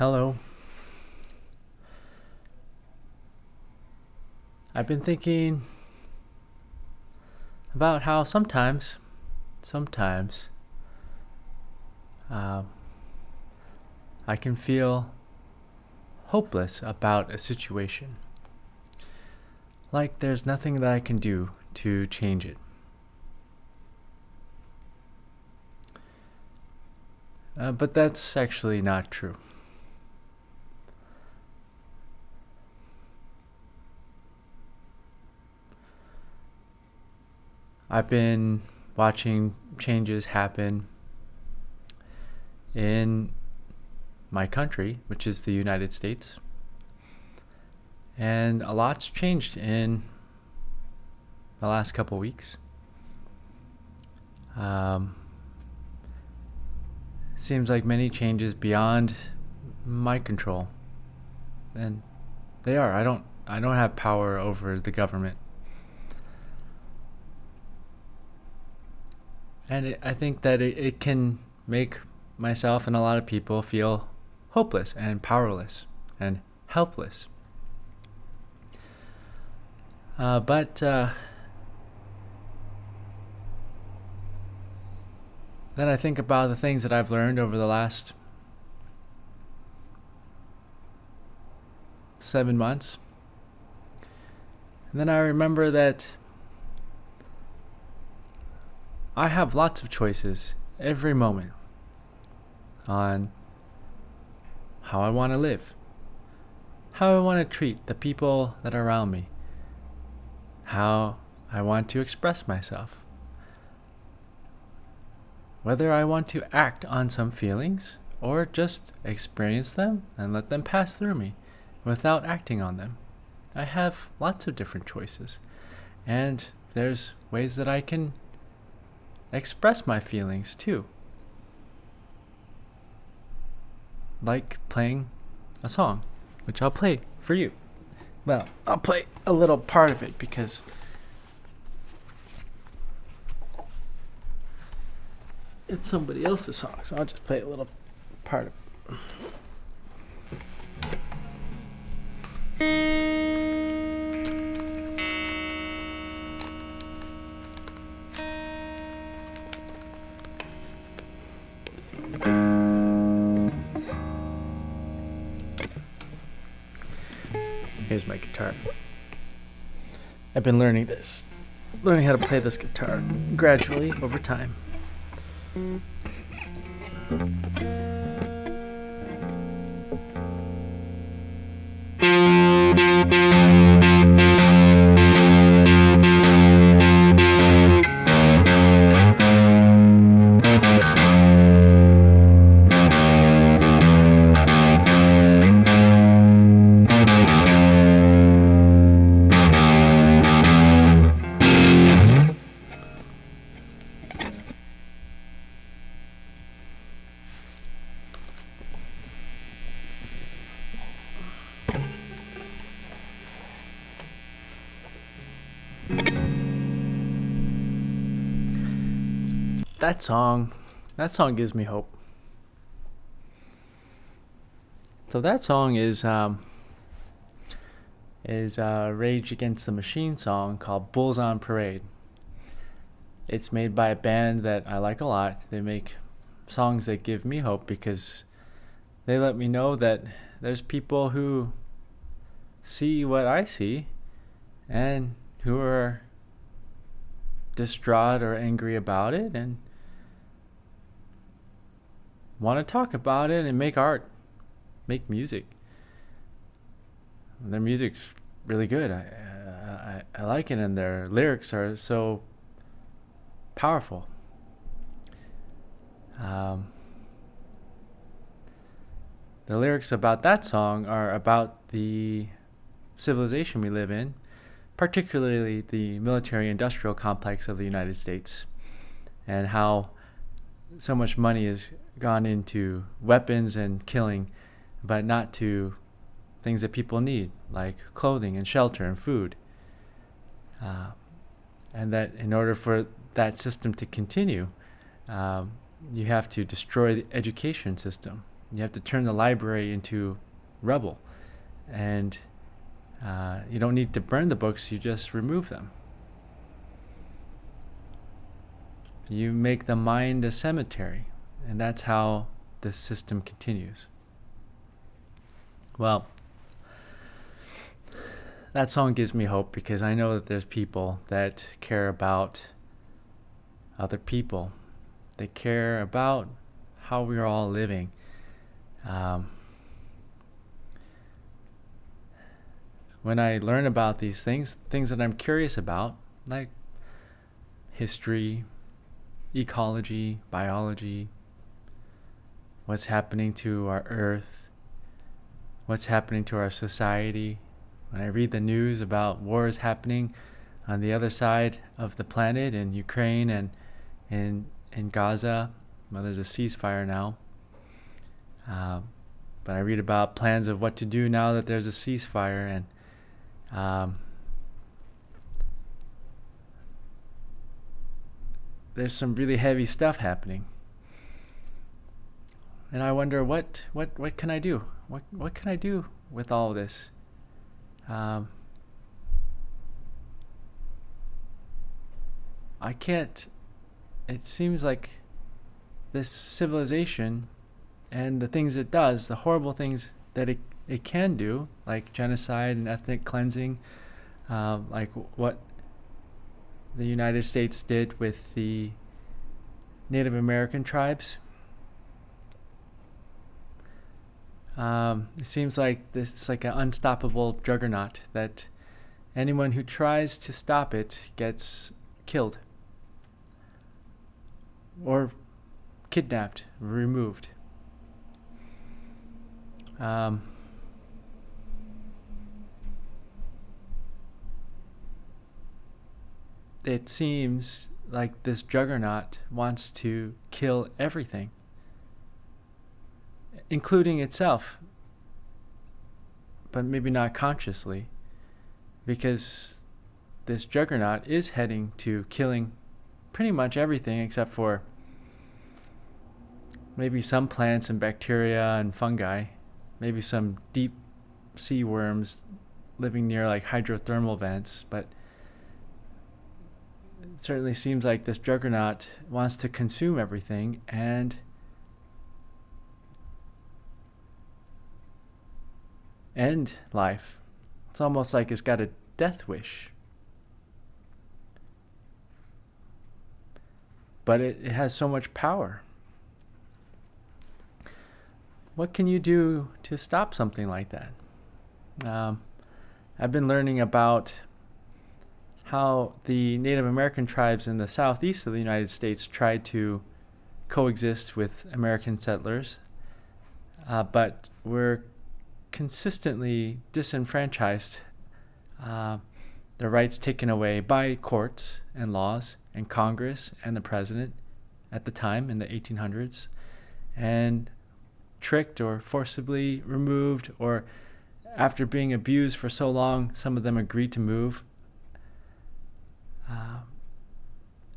Hello. I've been thinking about how sometimes, uh, I can feel hopeless about a situation. Like there's nothing that I can do to change it. But that's actually not true. I've been watching changes happen in my country, which is the United States. And a lot's changed in the last couple weeks. Seems like many changes beyond my control. And they are. I don't have power over the government. And I think that it can make myself and a lot of people feel hopeless and powerless and helpless. But then I think about the things that I've learned over the last 7 months. And then I remember that I have lots of choices every moment on how I want to live, how I want to treat the people that are around me, how I want to express myself, whether I want to act on some feelings or just experience them and let them pass through me without acting on them. I have lots of different choices, and there's ways that I can express my feelings too. Like playing a song, which I'll play for you. Well, I'll play a little part of it because it's somebody else's song, so I'll just play a little part of it. Here's my guitar. I've been learning how to play this guitar gradually over time. That song gives me hope. So that song is Rage Against the Machine song called Bulls on Parade. It's made by a band that I like a lot. They make songs that give me hope because they let me know that there's people who see what I see and who are distraught or angry about it and want to talk about it and make art, make music. Their music's really good. I like it, and their lyrics are so powerful. The lyrics about that song are about the civilization we live in, particularly the military-industrial complex of the United States, and how so much money has gone into weapons and killing, but not to things that people need, like clothing and shelter and food. And that in order for that system to continue, you have to destroy the education system. You have to turn the library into rubble. And you don't need to burn the books, you just remove them. You make the mind a cemetery, and that's how this system continues. Well, that song gives me hope because I know that there's people that care about other people. They care about how we're all living. When I learn about these things that I'm curious about, like history, ecology, biology, what's happening to our earth, what's happening to our society. When I read the news about wars happening on the other side of the planet in Ukraine and in Gaza, well, there's a ceasefire now. But I read about plans of what to do now that there's a ceasefire, and there's some really heavy stuff happening. And I wonder what can I do? What can I do with all of this? I can't. It seems like this civilization and the things it does, the horrible things that it can do, like genocide and ethnic cleansing, like what the United States did with the Native American tribes. It seems like this is like an unstoppable juggernaut that anyone who tries to stop it gets killed or kidnapped, removed. It seems like this juggernaut wants to kill everything, including itself, but maybe not consciously, because this juggernaut is heading to killing pretty much everything except for maybe some plants and bacteria and fungi, maybe some deep sea worms living near like hydrothermal vents, but it certainly seems like this juggernaut wants to consume everything and end life. It's almost like it's got a death wish. But it has so much power. What can you do to stop something like that? I've been learning about how the Native American tribes in the southeast of the United States tried to coexist with American settlers, but were consistently disenfranchised, their rights taken away by courts and laws and Congress and the president at the time in the 1800s, and tricked or forcibly removed, or after being abused for so long, some of them agreed to move.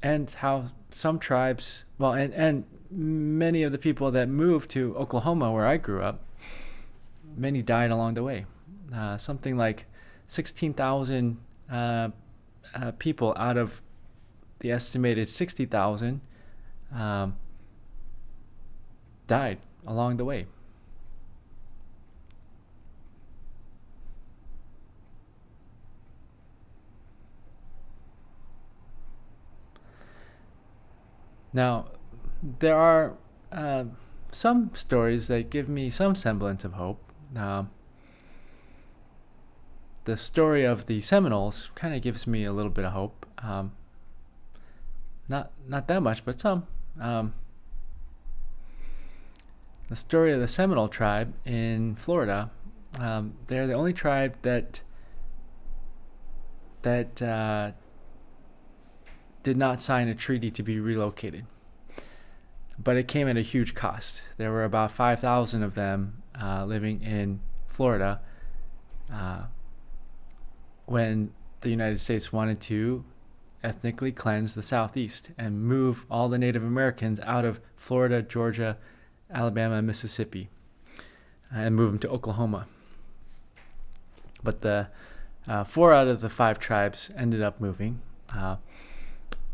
And how some tribes, and many of the people that moved to Oklahoma, where I grew up, many died along the way. Something like 16,000 people out of the estimated 60,000 died along the way. Now, there are some stories that give me some semblance of hope. The story of the Seminoles kind of gives me a little bit of hope. Not that much, but some. The story of the Seminole tribe in Florida. They're the only tribe that did not sign a treaty to be relocated. But it came at a huge cost. There were about 5,000 of them living in Florida when the United States wanted to ethnically cleanse the Southeast and move all the Native Americans out of Florida, Georgia, Alabama, and Mississippi. and move them to Oklahoma. But the 4 out of the 5 tribes ended up moving.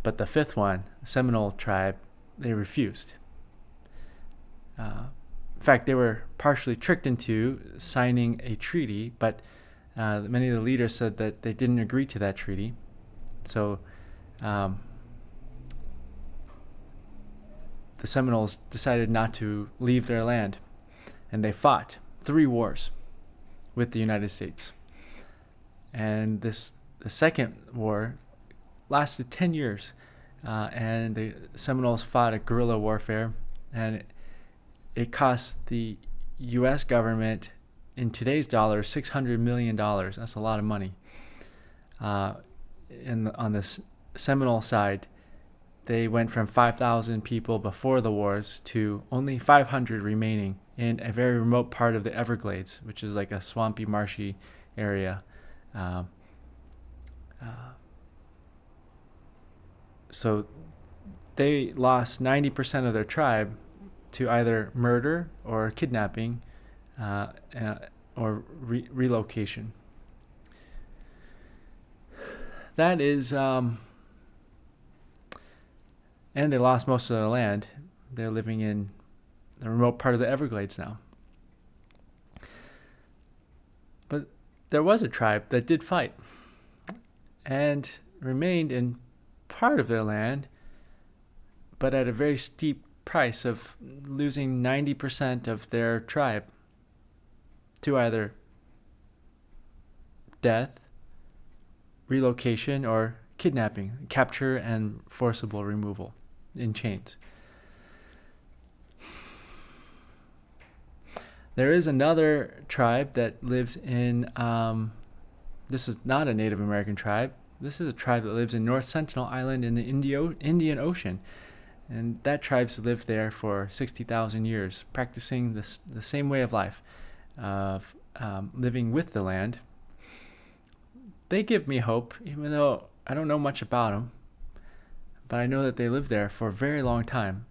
But the 5th one, the Seminole tribe, they refused. In fact, they were partially tricked into signing a treaty, but many of the leaders said that they didn't agree to that treaty. So the Seminoles decided not to leave their land, and they fought 3 wars with the United States. And the second war lasted 10 years, and the Seminoles fought a guerrilla warfare, and it cost the U.S. government, in today's dollars, $600 million. That's a lot of money. On the Seminole side, they went from 5,000 people before the wars to only 500 remaining in a very remote part of the Everglades, which is like a swampy, marshy area. So they lost 90% of their tribe to either murder or kidnapping or relocation. That is, and they lost most of their land. They're living in the remote part of the Everglades now. But there was a tribe that did fight and remained in part of their land, but at a very steep price of losing 90% of their tribe to either death, relocation, or kidnapping, capture, and forcible removal in chains. There is another tribe that lives in, this is not a Native American tribe. This is a tribe that lives in North Sentinel Island in the Indian Ocean. And that tribe's lived there for 60,000 years, practicing the same way of life, of living with the land. They give me hope, even though I don't know much about them. But I know that they lived there for a very long time.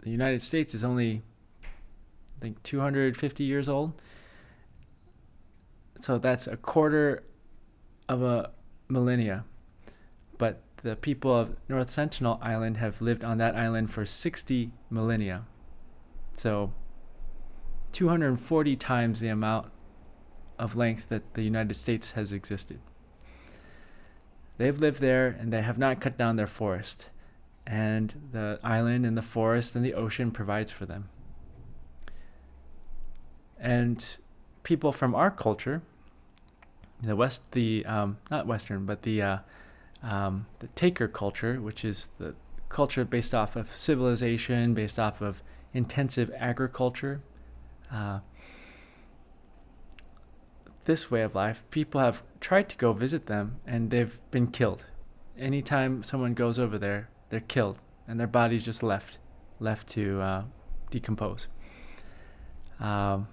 The United States is only, I think, 250 years old. So that's a quarter of a millennia. But the people of North Sentinel Island have lived on that island for 60 millennia. So 240 times the amount of length that the United States has existed. They've lived there, and they have not cut down their forest. And the island and the forest and the ocean provides for them. And people from our culture, the taker culture, which is the culture based off of civilization, based off of intensive agriculture. This way of life, people have tried to go visit them, and they've been killed. Anytime someone goes over there, they're killed, and their body's just left to decompose. Now,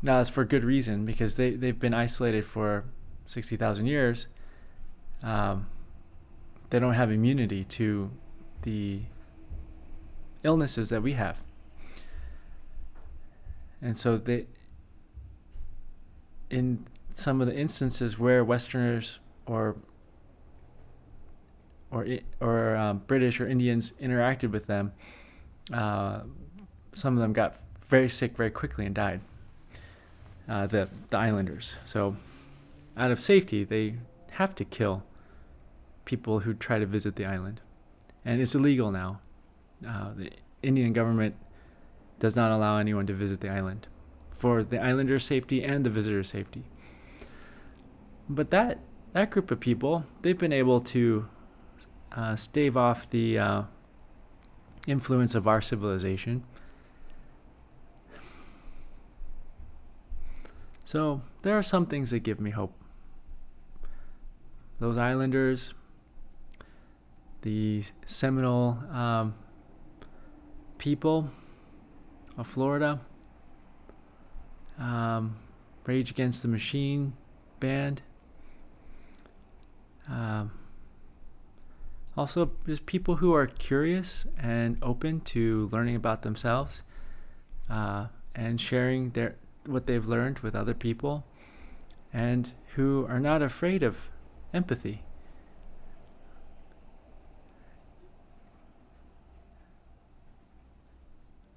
it's for good reason, because they've been isolated for 60,000 years. They don't have immunity to the illnesses that we have. And so in some of the instances where Westerners or British or Indians interacted with them, some of them got very sick very quickly and died. The islanders. So out of safety, they have to kill people who try to visit the island. And it's illegal now. The Indian government does not allow anyone to visit the island for the islanders' safety and the visitors' safety. But that group of people, they've been able to stave off the influence of our civilization. So there are some things that give me hope. Those islanders, the Seminole people of Florida, Rage Against the Machine band, also just people who are curious and open to learning about themselves. and sharing what they've learned with other people, and who are not afraid of empathy.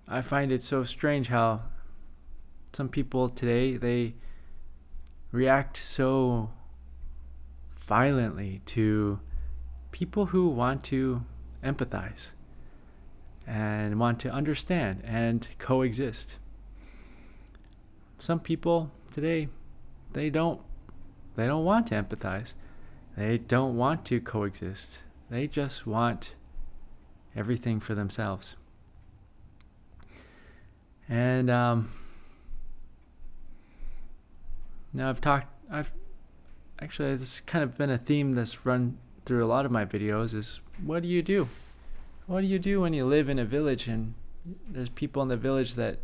I find it so strange how some people today, they react so violently to people who want to empathize and want to understand and coexist. Some people today, they don't want to empathize. They don't want to coexist. They just want everything for themselves. And now I've actually, this has kind of been a theme that's run through a lot of my videos, is what do you do? What do you do when you live in a village and there's people in the village that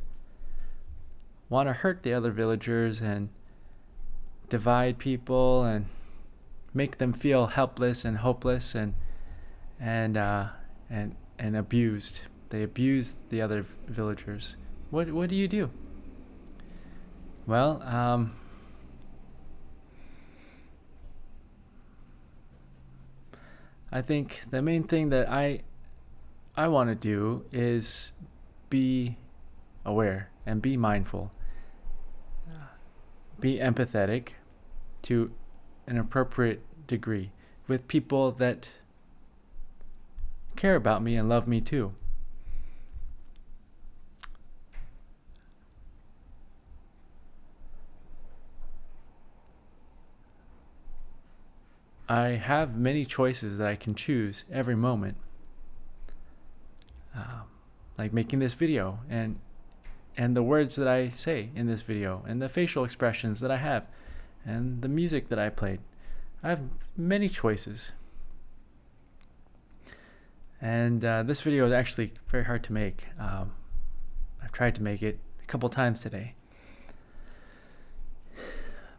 want to hurt the other villagers and divide people and make them feel helpless and hopeless and abused. They abuse the other villagers. What do you do? Well, I think the main thing that I want to do is be aware and be mindful. Be empathetic to an appropriate degree with people that care about me and love me too. I have many choices that I can choose every moment. Like making this video and the words that I say in this video and the facial expressions that I have and the music that I played. I have many choices. And this video is actually very hard to make. I've tried to make it a couple times today,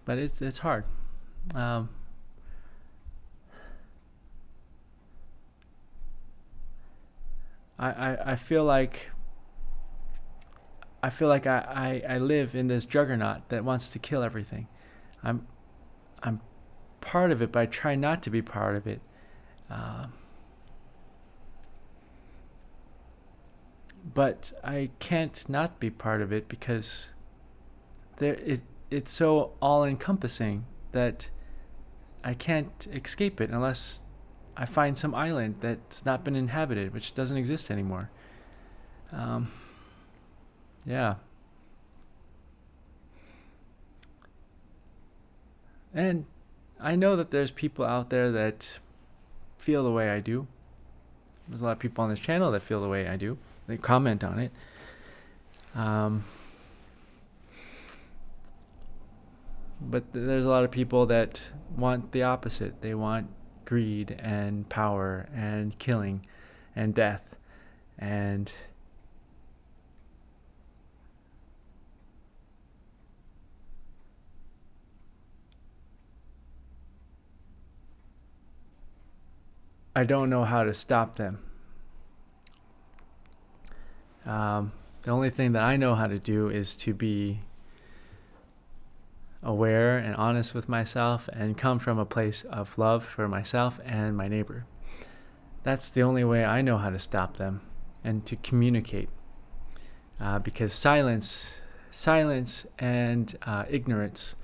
but it's hard. I feel like I live in this juggernaut that wants to kill everything. I'm part of it, but I try not to be part of it. But I can't not be part of it because it's so all-encompassing that I can't escape it unless I find some island that's not been inhabited, which doesn't exist anymore. Yeah. And I know that there's people out there that feel the way I do. There's a lot of people on this channel that feel the way I do. They comment on it. But there's a lot of people that want the opposite. They want greed and power and killing and death and I don't know how to stop them. The only thing that I know how to do is to be aware and honest with myself and come from a place of love for myself and my neighbor. That's the only way I know how to stop them and to communicate. Because silence and ignorance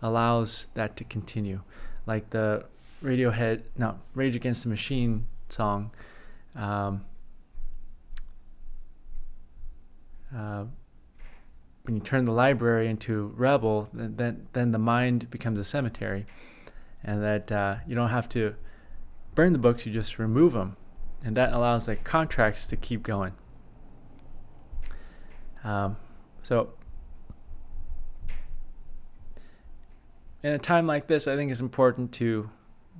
allows that to continue. Like the Rage Against the Machine song. When you turn the library into rebel, then the mind becomes a cemetery, and that you don't have to burn the books, you just remove them, and that allows the contracts to keep going. So in a time like this, I think it's important to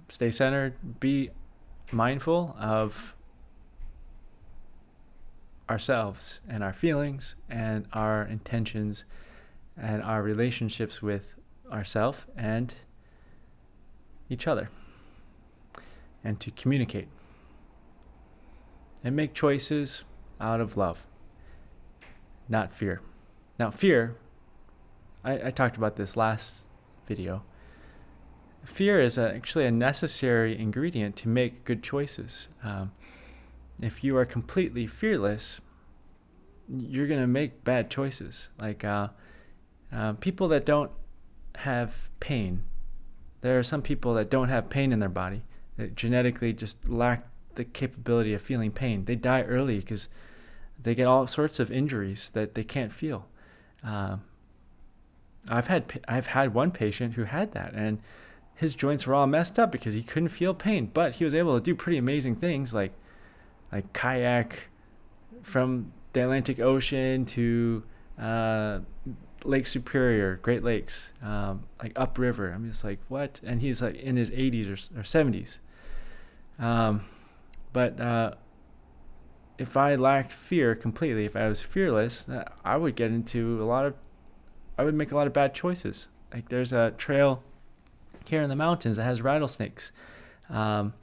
stay centered, be mindful of ourselves and our feelings and our intentions and our relationships with ourselves and each other, and to communicate and make choices out of love, not fear. Now, fear, I talked about this last video. Fear is actually a necessary ingredient to make good choices. If you are completely fearless, you're going to make bad choices. Like people that don't have pain, there are some people that don't have pain in their body, that genetically just lack the capability of feeling pain. They die early because they get all sorts of injuries that they can't feel. I've had one patient who had that, and his joints were all messed up because he couldn't feel pain, but he was able to do pretty amazing things like kayak from the Atlantic Ocean to Lake Superior, Great Lakes, like upriver. I'm just like, what? And he's like in his 80s or 70s. But if I lacked fear completely, if I was fearless, I would I would make a lot of bad choices. Like there's a trail here in the mountains that has rattlesnakes. On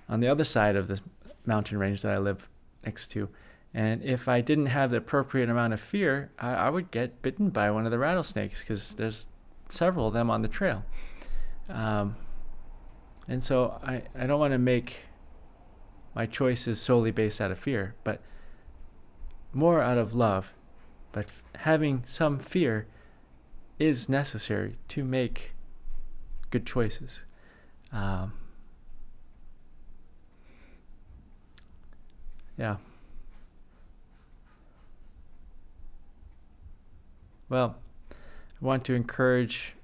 the other side of this mountain range that I live next to. And if I didn't have the appropriate amount of fear, I would get bitten by one of the rattlesnakes because there's several of them on the trail. And so I don't want to make my choices solely based out of fear, but more out of love. But having some fear is necessary to make good choices. Yeah. Well, I want to encourage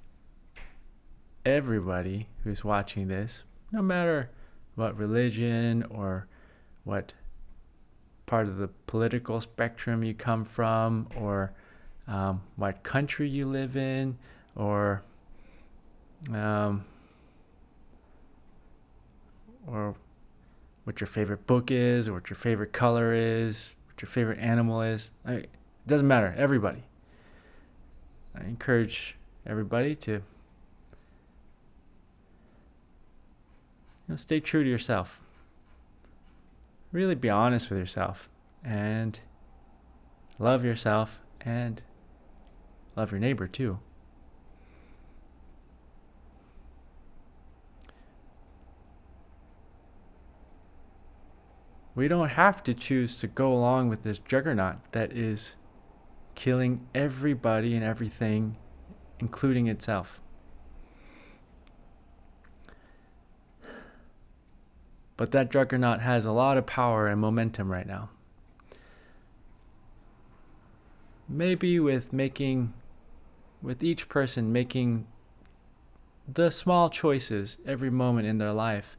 everybody who's watching this, no matter what religion or what part of the political spectrum you come from, or what country you live in, or what your favorite book is, or what your favorite color is, what your favorite animal is. It doesn't matter. Everybody. I encourage everybody to stay true to yourself. Really be honest with yourself and love yourself and love your neighbor too. We don't have to choose to go along with this juggernaut that is killing everybody and everything, including itself. But that juggernaut has a lot of power and momentum right now. Maybe with each person making the small choices every moment in their life,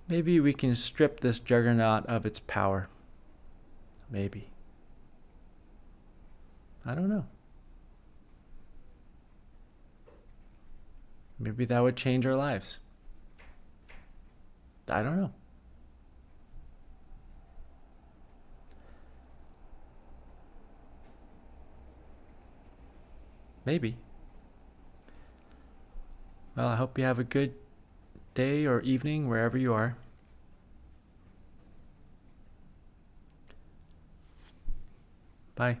maybe we can strip this juggernaut of its power. Maybe. I don't know. Maybe that would change our lives. I don't know. Maybe. Well, I hope you have a good day or evening wherever you are. Bye.